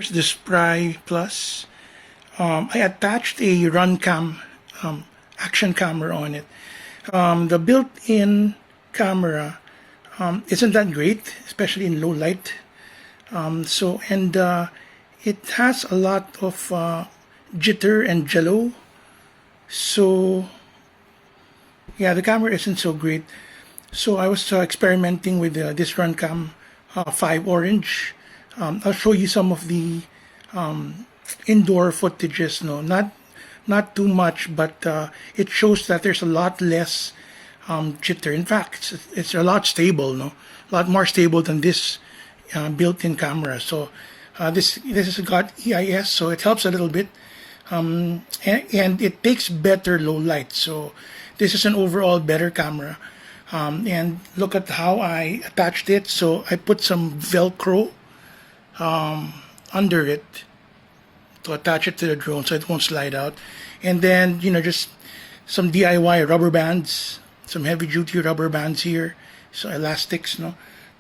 Here's the Spry Plus. I attached a Runcam action camera on it. The built-in camera isn't that great, especially in low light. It has a lot of jitter and jello. So yeah, the camera isn't so great. So I was experimenting with this Runcam 5 Orange. I'll show you some of the indoor footages. No, not too much, but it shows that there's a lot less jitter. In fact, it's a lot stable. No, a lot more stable than this built-in camera. So this has got EIS, so it helps a little bit, and it takes better low light. So this is an overall better camera. And look at how I attached it. So I put some velcro under it to attach it to the drone so it won't slide out, and then just some DIY rubber bands, some heavy duty rubber bands here, so elastics,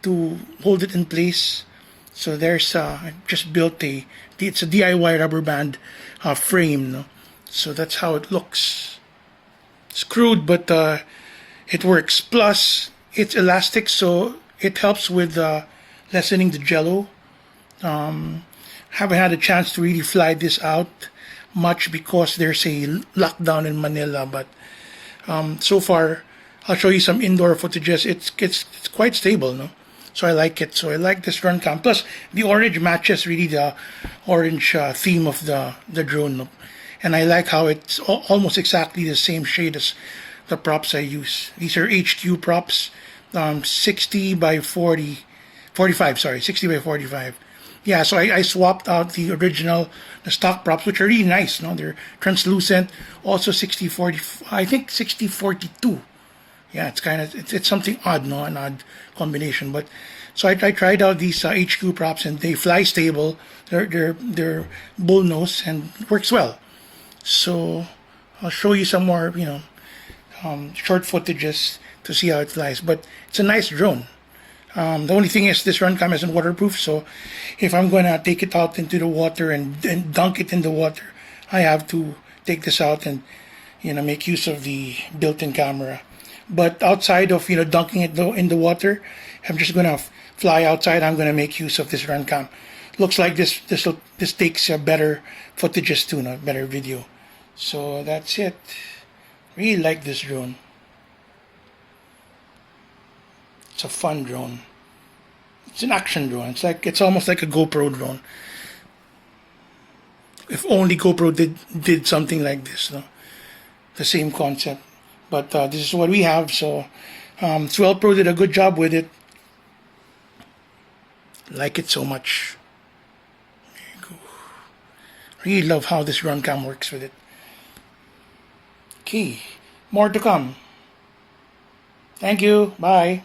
to hold it in place. So there's I just built it's a DIY rubber band frame, so that's how it looks. It's crude, but it works. Plus it's elastic, so it helps with lessening the jello. Haven't had a chance to really fly this out much because there's a lockdown in Manila, but so far I'll show you some indoor footages. It's quite stable, no? So I like it. So I like this Runcam. Plus the orange matches really the orange theme of the drone, no? And I like how it's almost exactly the same shade as the props I use. These are HQ props, 60 by 45, sorry, 60 by 45. Yeah, so I swapped out the stock props, which are really nice. No, they're translucent. Also 60-40, I think 60-42. Yeah, it's something odd, no, an odd combination. But so I tried out these HQ props, and they fly stable. They're bullnose and works well. So I'll show you some more, short footages to see how it flies. But it's a nice drone. The only thing is this Runcam isn't waterproof, so if I'm going to take it out into the water and dunk it in the water, I have to take this out and make use of the built-in camera. But outside of dunking it in the water, I'm just going to fly outside. I'm going to make use of this Runcam. Looks like this takes better footages too, better video. So that's it. Really like this drone. It's a fun drone. It's an action drone. It's almost like a GoPro drone. If only GoPro did something like this, no? The same concept. But this is what we have. So Swellpro did a good job with it. Like it so much. There you go. Really love how this Runcam works with it. Okay, more to come. Thank you. Bye.